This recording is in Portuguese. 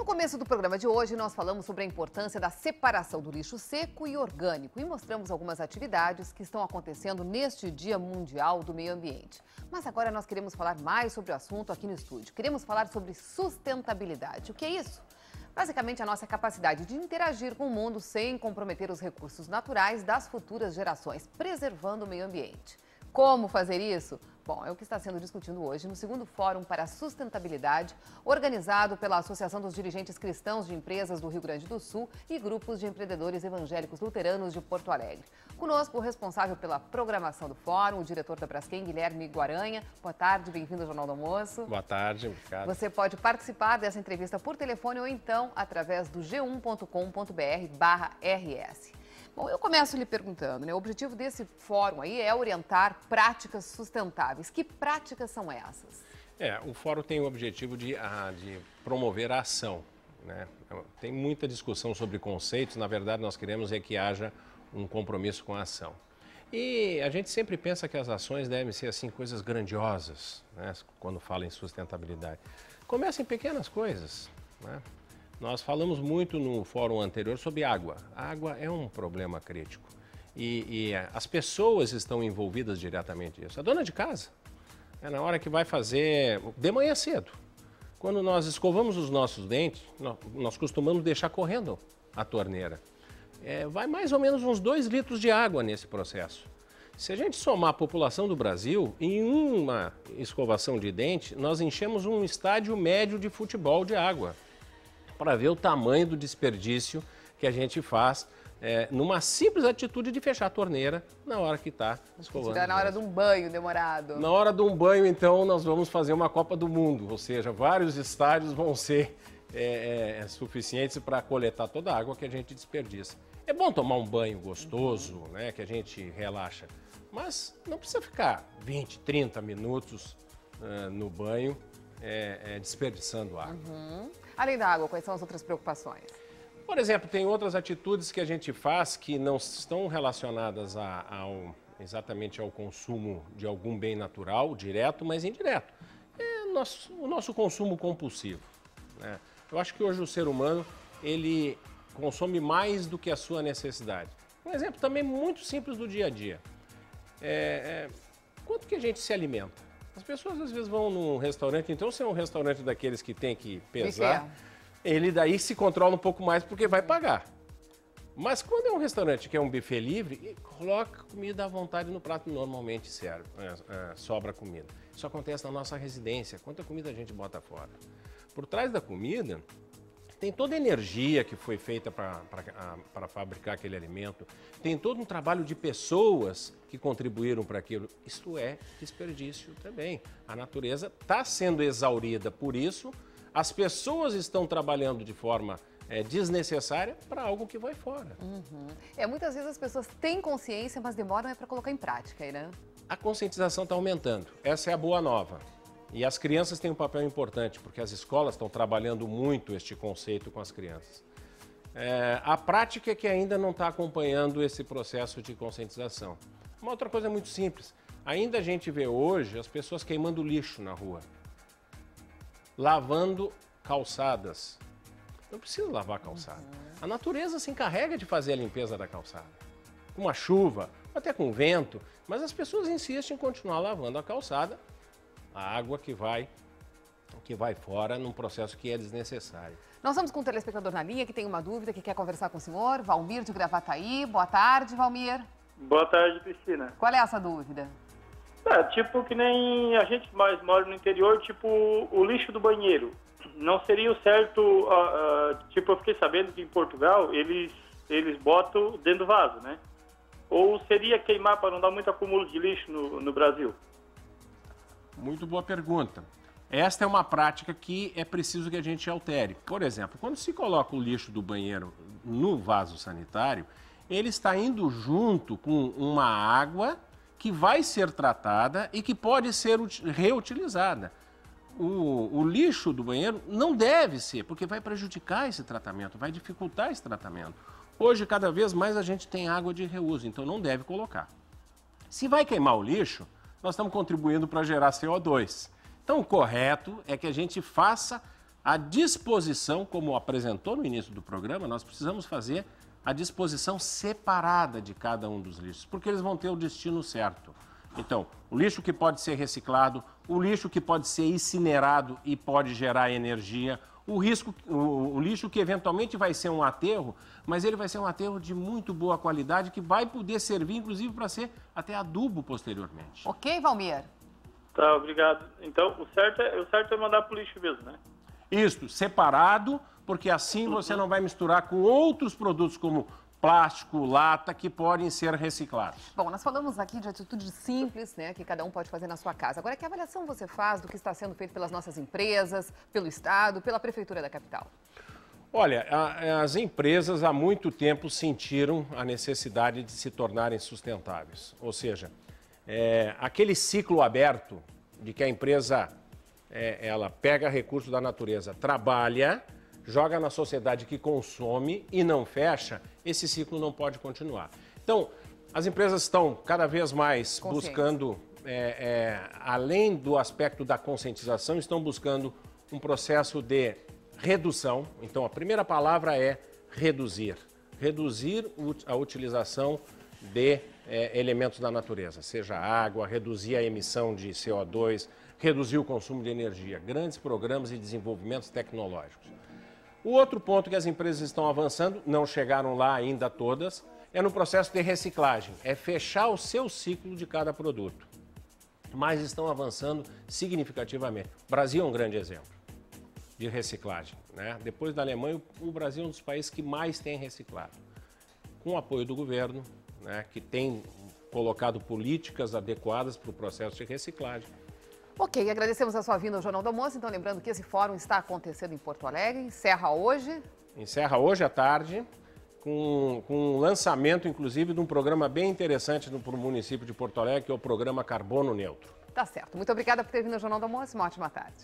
No começo do programa de hoje, nós falamos sobre a importância da separação do lixo seco e orgânico e mostramos algumas atividades que estão acontecendo neste Dia Mundial do Meio Ambiente. Mas agora nós queremos falar mais sobre o assunto aqui no estúdio. Queremos falar sobre sustentabilidade. O que é isso? Basicamente, a nossa capacidade de interagir com o mundo sem comprometer os recursos naturais das futuras gerações, preservando o meio ambiente. Como fazer isso? Bom, é o que está sendo discutido hoje no segundo Fórum para a Sustentabilidade, organizado pela Associação dos Dirigentes Cristãos de Empresas do Rio Grande do Sul e grupos de empreendedores evangélicos luteranos de Porto Alegre. Conosco, o responsável pela programação do Fórum, o diretor da Braskem, Guilherme Guaranha. Boa tarde, bem-vindo ao Jornal do Almoço. Boa tarde, obrigado. Você pode participar dessa entrevista por telefone ou então através do g1.com.br/rs. Bom, eu começo lhe perguntando, né? O objetivo desse fórum aí é orientar práticas sustentáveis. Que práticas são essas? O fórum tem o objetivo de promover a ação, né? Tem muita discussão sobre conceitos, na verdade nós queremos é que haja um compromisso com a ação. E a gente sempre pensa que as ações devem ser assim coisas grandiosas, né? Quando fala em sustentabilidade. Começa em pequenas coisas, né? Nós falamos muito no fórum anterior sobre água. A água é um problema crítico e as pessoas estão envolvidas diretamente nisso. A dona de casa, na hora que vai fazer de manhã cedo, quando nós escovamos os nossos dentes, nós costumamos deixar correndo a torneira. Vai mais ou menos uns 2 litros de água nesse processo. Se a gente somar a população do Brasil, em uma escovação de dente, nós enchemos um estádio médio de futebol de água, para ver o tamanho do desperdício que a gente faz numa simples atitude de fechar a torneira na hora que está escovando. Na hora de um banho demorado. Na hora de um banho, então, nós vamos fazer uma Copa do Mundo, ou seja, vários estádios vão ser suficientes para coletar toda a água que a gente desperdiça. É bom tomar um banho gostoso, né, que a gente relaxa, mas não precisa ficar 20, 30 minutos no banho desperdiçando água. Além da água, quais são as outras preocupações? Por exemplo, tem outras atitudes que a gente faz que não estão relacionadas exatamente ao consumo de algum bem natural, direto, mas indireto. O nosso consumo compulsivo, né? Eu acho que hoje o ser humano, ele consome mais do que a sua necessidade. Um exemplo também muito simples do dia a dia. Quanto que a gente se alimenta? As pessoas às vezes vão num restaurante, então se é um restaurante daqueles que tem que pesar, ele daí se controla um pouco mais porque vai pagar. Mas quando é um restaurante que é um buffet livre, coloca comida à vontade no prato, normalmente sobra comida. Isso acontece na nossa residência, quanta comida a gente bota fora. Por trás da comida, tem toda a energia que foi feita para fabricar aquele alimento, tem todo um trabalho de pessoas que contribuíram para aquilo. Isto é desperdício também. A natureza está sendo exaurida por isso, as pessoas estão trabalhando de forma desnecessária para algo que vai fora. Muitas vezes as pessoas têm consciência, mas demoram para colocar em prática, né? A conscientização está aumentando, essa é a boa nova. E as crianças têm um papel importante, porque as escolas estão trabalhando muito este conceito com as crianças. A prática é que ainda não está acompanhando esse processo de conscientização. Uma outra coisa muito simples, ainda a gente vê hoje as pessoas queimando lixo na rua, lavando calçadas. Não precisa lavar a calçada. A natureza se encarrega de fazer a limpeza da calçada, com uma chuva, até com vento, mas as pessoas insistem em continuar lavando a calçada, a água que vai fora num processo que é desnecessário. Nós vamos com um telespectador na linha que tem uma dúvida, que quer conversar com o senhor, Valmir de Gravataí. Boa tarde, Valmir. Boa tarde, Cristina. Qual é essa dúvida? Tipo que nem a gente mais mora no interior, tipo o lixo do banheiro. Não seria o certo, tipo, eu fiquei sabendo que em Portugal eles botam dentro do vaso, né? Ou seria queimar para não dar muito acúmulo de lixo no Brasil? Muito boa pergunta. Esta é uma prática que é preciso que a gente altere. Por exemplo, quando se coloca o lixo do banheiro no vaso sanitário, ele está indo junto com uma água que vai ser tratada e que pode ser reutilizada. O lixo do banheiro não deve ser, porque vai prejudicar esse tratamento, vai dificultar esse tratamento. Hoje, cada vez mais a gente tem água de reuso, então não deve colocar. Se vai queimar o lixo, nós estamos contribuindo para gerar CO2. Então, o correto é que a gente faça a disposição, como apresentou no início do programa, nós precisamos fazer a disposição separada de cada um dos lixos, porque eles vão ter o destino certo. Então, o lixo que pode ser reciclado, o lixo que pode ser incinerado e pode gerar energia, o lixo que eventualmente vai ser um aterro, mas ele vai ser um aterro de muito boa qualidade que vai poder servir, inclusive, para ser até adubo posteriormente. Ok, Valmir? Tá, obrigado. Então, o certo é mandar para o lixo mesmo, né? Isso, separado, porque assim você não vai misturar com outros produtos como plástico, lata, que podem ser reciclados. Bom, nós falamos aqui de atitudes simples, né, que cada um pode fazer na sua casa. Agora, que avaliação você faz do que está sendo feito pelas nossas empresas, pelo Estado, pela Prefeitura da capital? Olha, as empresas há muito tempo sentiram a necessidade de se tornarem sustentáveis. Ou seja, aquele ciclo aberto de que a empresa ela pega recursos da natureza, trabalha, joga na sociedade que consome e não fecha, esse ciclo não pode continuar. Então, as empresas estão cada vez mais buscando, além do aspecto da conscientização, estão buscando um processo de redução. Então, a primeira palavra é reduzir. Reduzir a utilização de elementos da natureza, seja água, reduzir a emissão de CO2, reduzir o consumo de energia. Grandes programas e desenvolvimentos tecnológicos. O outro ponto que as empresas estão avançando, não chegaram lá ainda todas, é no processo de reciclagem, é fechar o seu ciclo de cada produto. Mas estão avançando significativamente. O Brasil é um grande exemplo de reciclagem, né? Depois da Alemanha, o Brasil é um dos países que mais tem reciclado. Com o apoio do governo, né, que tem colocado políticas adequadas para o processo de reciclagem. Ok, agradecemos a sua vinda ao Jornal do Almoço. Então, lembrando que esse fórum está acontecendo em Porto Alegre, encerra hoje. Encerra hoje à tarde, com o lançamento, inclusive, de um programa bem interessante para o município de Porto Alegre, que é o programa Carbono Neutro. Tá certo. Muito obrigada por ter vindo ao Jornal do Almoço. Uma ótima tarde.